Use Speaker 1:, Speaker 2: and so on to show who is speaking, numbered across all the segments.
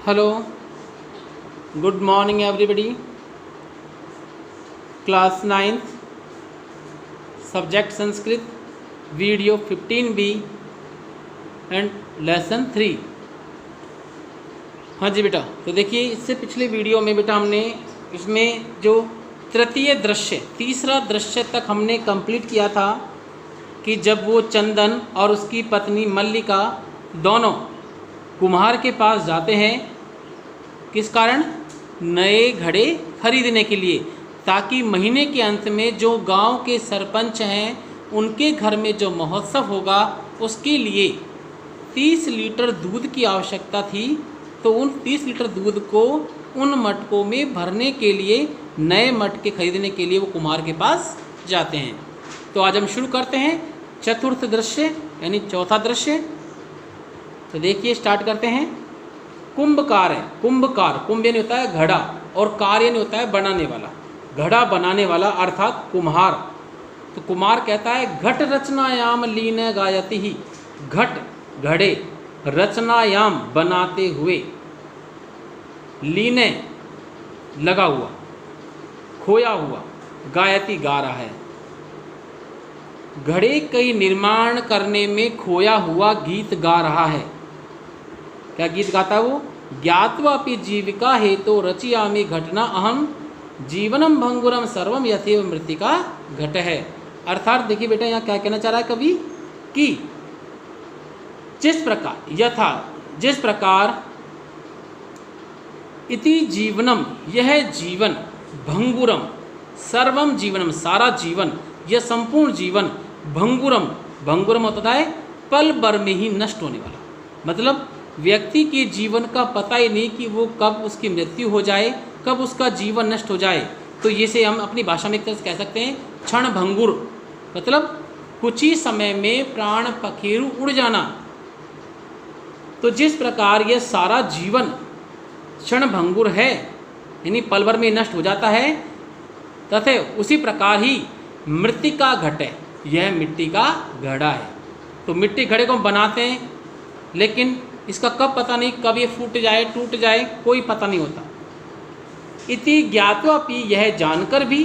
Speaker 1: Hello, good morning everybody. Class 9th subject Sanskrit, video 15B and lesson 3। हाँ जी बेटा, तो देखिए इससे पिछले वीडियो में बेटा हमने इसमें जो तृतीय दृश्य, तीसरा दृश्य तक हमने कंप्लीट किया था कि जब वो चंदन और उसकी पत्नी मल्लिका दोनों कुम्हार के पास जाते हैं, किस कारण? नए घड़े खरीदने के लिए, ताकि महीने के अंत में जो गांव के सरपंच हैं उनके घर में जो महोत्सव होगा उसके लिए 30 लीटर दूध की आवश्यकता थी। तो उन 30 लीटर दूध को उन मटकों में भरने के लिए, नए मटके खरीदने के लिए वो कुम्हार के पास जाते हैं। तो आज हम शुरू करते हैं चतुर्थ दृश्य यानी चौथा दृश्य। तो देखिए स्टार्ट करते हैं। कुंभकार है, कुंभकार, कुंभ यानी होता है घड़ा और कार यानी होता है बनाने वाला, घड़ा बनाने वाला अर्थात कुम्हार। तो कुम्हार कहता है घट रचनायाम लीन गायति ही, घट घड़े, रचनायाम बनाते हुए, लीने लगा हुआ, खोया हुआ, गायति गा रहा है। घड़े कई निर्माण करने में खोया हुआ गीत गा रहा है। क्या गीत गाता है वो? ज्ञात्वापि जीविका हेतु रचयामि घटना अहम जीवनम भंगुरम सर्वम यथेव मृत्तिका घट है। अर्थात देखिए बेटा यहाँ क्या कहना चाह रहा है कवि कि जिस प्रकार, यथा जिस प्रकार, इति जीवनम यह जीवन, भंगुरम सर्वम जीवनम सारा जीवन, यह संपूर्ण जीवन, भंगुरम, भंगुरम होता है पल भर में ही नष्ट होने वाला। मतलब व्यक्ति के जीवन का पता ही नहीं कि वो कब उसकी मृत्यु हो जाए, कब उसका जीवन नष्ट हो जाए। तो ये से हम अपनी भाषा में एक तरह से कह सकते हैं क्षण भंगुर, मतलब कुछ ही समय में प्राण पखेरु उड़ जाना। तो जिस प्रकार यह सारा जीवन क्षण भंगुर है यानी पल भर में नष्ट हो जाता है, तथा उसी प्रकार ही मृत्तिका घट है, यह मिट्टी का घड़ा है। तो मिट्टी घड़े को हम बनाते हैं, लेकिन इसका कब पता नहीं, कब ये फूट जाए, टूट जाए, कोई पता नहीं होता। इति ज्ञात्वापि यह जानकर भी,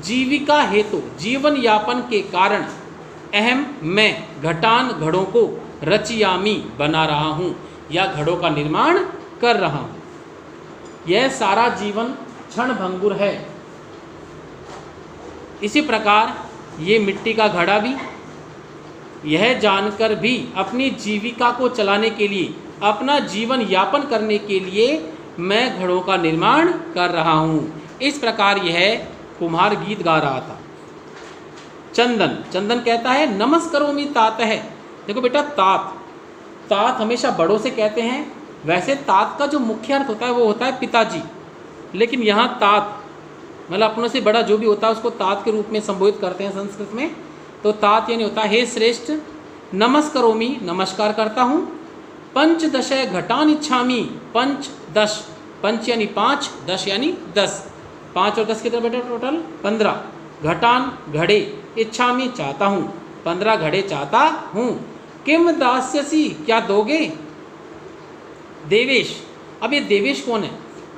Speaker 1: जीविका हेतु जीवन यापन के कारण, अहम मैं घटान घड़ों को रचयामी बना रहा हूँ या घड़ों का निर्माण कर रहा हूँ। यह सारा जीवन क्षण भंगुर है। इसी प्रकार ये मिट्टी का घड़ा भी, यह जानकर भी अपनी जीविका को चलाने के लिए, अपना जीवन यापन करने के लिए मैं घड़ों का निर्माण कर रहा हूँ। इस प्रकार यह कुम्हार गीत गा रहा था। चंदन, चंदन कहता है नमस्करोमि तात है। देखो बेटा तात, तात हमेशा बड़ों से कहते हैं। वैसे तात का जो मुख्य अर्थ होता है वो होता है पिताजी, लेकिन यहाँ तात मतलब अपनों से बड़ा जो भी होता है उसको तात के रूप में संबोधित करते हैं संस्कृत में। तो तात यानी होता है हे श्रेष्ठ, नमस्करोमि नमस्कार करता हूँ, पंचदश घटान इच्छामि, पंच दश, पंच यानी 5, दश यानी 10, 5 और 10 कितने बेटा टोटल 15, घटान घड़े, इच्छामि चाहता हूँ, 15 घड़े चाहता हूँ। किम दास्यसि क्या दोगे? देवेश। अब ये देवेश कौन है?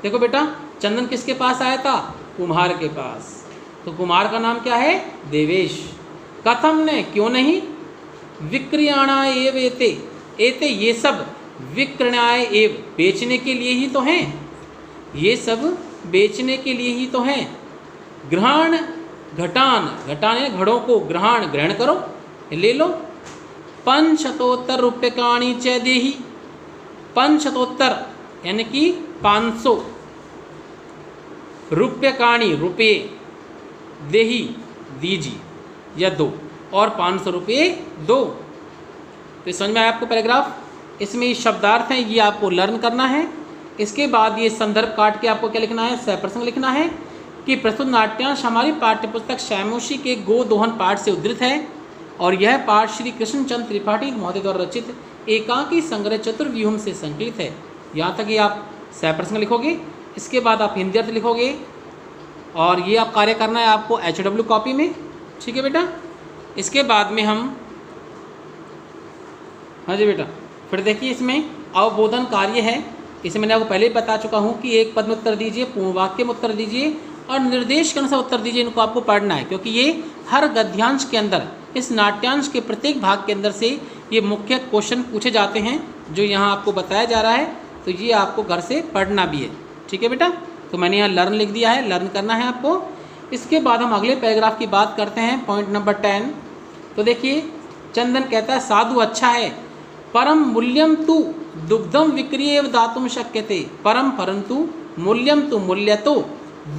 Speaker 1: देखो बेटा चंदन किसके पास आया था? कुम्हार के पास। तो कुम्हार का नाम क्या है? देवेश। कथम ने, क्यों नहीं? विक्रयणा एव एते, एते ये सब, विक्रयणाय एव बेचने के लिए ही तो हैं, ये सब बेचने के लिए ही तो हैं। ग्रहण घटान, घटान है घड़ों को, ग्रहण ग्रहण करो, ले लो। पंचशतोत्तर रूप्यकाणि च देहि, पंचशतोत्तर यानी कि 500 रूप्यकाणि रुपये, देहि दीजिए या दो, और 500 रुपये दो। तो समझ में आया आपको पैराग्राफ? इसमें ये शब्दार्थ हैं, ये आपको लर्न करना है। इसके बाद ये संदर्भ काट के आपको क्या लिखना है? सहप्रसंग लिखना है कि प्रस्तुत नाट्यांश हमारी पाठ्यपुस्तक श्यामोशी के गोदोहन पाठ से उद्धृत है, और यह पाठ श्री कृष्णचंद्र त्रिपाठी महोदय द्वारा रचित एकांकी संग्रह चतुर्व्यूहम से संकलित है। यहाँ तक ये आप सहप्रसंग लिखोगे, इसके बाद आप हिंदी अर्थ लिखोगे, और ये आप कार्य करना है आपको HW कॉपी में। ठीक है बेटा? इसके बाद में हम, हाँ जी बेटा, फिर देखिए इसमें अवबोधन कार्य है इसे मैंने आपको पहले ही बता चुका हूँ कि एक पद में उत्तर दीजिए, पूर्ण वाक्य में उत्तर दीजिए और निर्देश के अनुसार उत्तर दीजिए। इनको आपको पढ़ना है क्योंकि ये हर गद्यांश के अंदर, इस नाट्यांश के प्रत्येक भाग के अंदर से ये मुख्य क्वेश्चन पूछे जाते हैं जो यहाँ आपको बताया जा रहा है। तो ये आपको घर से पढ़ना भी है, ठीक है बेटा। तो मैंने यहाँ लर्न लिख दिया है, लर्न करना है आपको। इसके बाद हम अगले पैराग्राफ की बात करते हैं, पॉइंट नंबर 10। तो देखिए चंदन कहता है साधु अच्छा है, परम मूल्यम तु दुग्धम विक्रिय एव दातुम शक्यते। परम परंतु मूल्यम तु मूल्य तो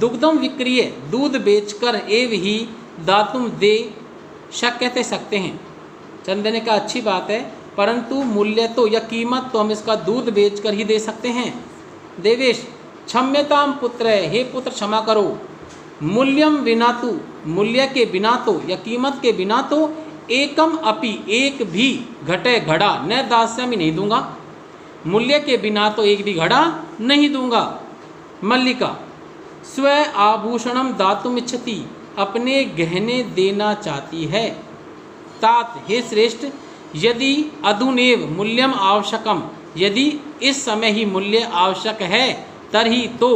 Speaker 1: दुग्धम विक्रिय दूध बेचकर एव ही दातुम दे शक्यते सकते हैं। चंदन ने कहा अच्छी बात है, परंतु मूल्य तो या कीमत तो हम इसका दूध बेचकर ही दे सकते हैं। देवेश क्षम्यताम पुत्र, हे पुत्र क्षमा करो। मूल्यम विना तो, मूल्य के बिना तो या कीमत के बिना तो एकम अपि, एक भी घटे घड़ा न दास्यामि, नहीं दूंगा। मूल्य के बिना तो एक भी घड़ा नहीं दूंगा। मल्लिका स्व आभूषणम दातुम इच्छति, अपने गहने देना चाहती है। तात हे श्रेष्ठ, यदि अधुनेव मूल्यम आवश्यकम, यदि इस समय ही मूल्य आवश्यक है, तर्हि तो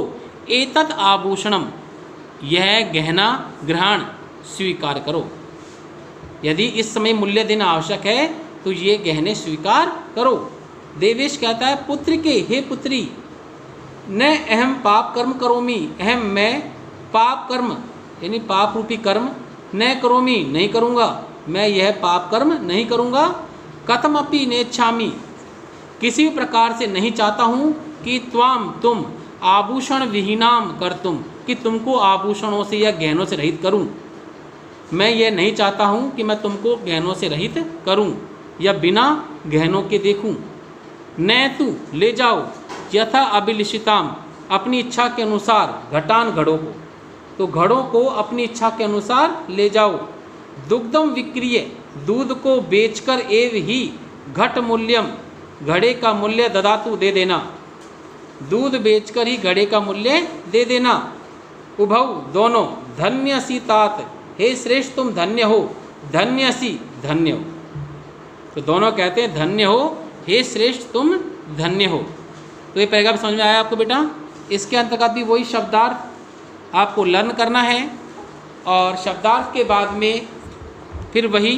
Speaker 1: एतत् आभूषणम, यह गहना ग्रहण स्वीकार करो। यदि इस समय मूल्य देना आवश्यक है तो ये गहने स्वीकार करो। देवेश कहता है पुत्र के, हे पुत्री, न अहम पाप कर्म करोमि, अहम मैं पाप कर्म यानी पाप रूपी कर्म न करोमि, नहीं करूँगा, मैं यह पाप कर्म नहीं करूँगा। कथमपि नेच्छामि, किसी भी प्रकार से नहीं चाहता हूँ कि त्वाम तुम आभूषण विहीनाम कर तुम, कि तुमको आभूषणों से या गहनों से रहित करूँ। मैं ये नहीं चाहता हूँ कि मैं तुमको गहनों से रहित करूँ या बिना गहनों के देखूँ। न तू ले जाओ यथा अभिलिषिताम, अपनी इच्छा के अनुसार घटान घड़ों को, तो घड़ों को अपनी इच्छा के अनुसार ले जाओ। दुग्धम विक्रिय, दूध को बेचकर एव ही घट मूल्यम, घड़े का मूल्य ददातु, दे देना। दूध बेचकर ही घड़े का मूल्य दे देना। उभौ दोनों, धन्य सी तात, हे श्रेष्ठ तुम धन्य हो, धन्य सी धन्य हो। तो दोनों कहते हैं धन्य हो, हे श्रेष्ठ तुम धन्य हो। तो ये पैराग्राफ समझ में आया आपको बेटा। इसके अंतर्गत भी वही शब्दार्थ आपको लर्न करना है और शब्दार्थ के बाद में फिर वही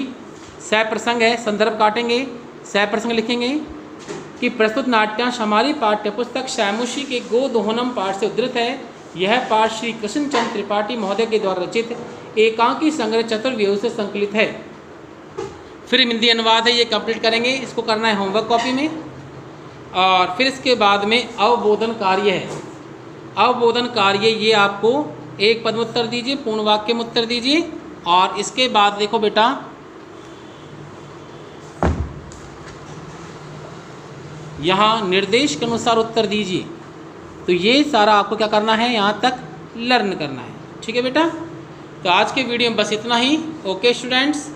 Speaker 1: सह प्रसंग है, संदर्भ काटेंगे, सह प्रसंग लिखेंगे कि प्रस्तुत नाट्यांश हमारी पाठ्यपुस्तक श्यामुषी के गोदोहनम पाठ से उद्धृत है। यह पाठ श्री कृष्णचंद्र त्रिपाठी महोदय के द्वारा रचित एकांकी संग्रह चतुर्व्यूह से संकलित है। फिर हिंदी अनुवाद है, ये कंप्लीट करेंगे, इसको करना है होमवर्क कॉपी में। और फिर इसके बाद में अवबोधन कार्य है। अवबोधन कार्य ये आपको एक पद में उत्तर दीजिए, पूर्ण वाक्य में उत्तर दीजिए। और इसके बाद देखो बेटा, यहाँ निर्देश के अनुसार उत्तर दीजिए। तो ये सारा आपको क्या करना है, यहाँ तक लर्न करना है, ठीक है बेटा। तो आज के वीडियो में बस इतना ही। Okay students.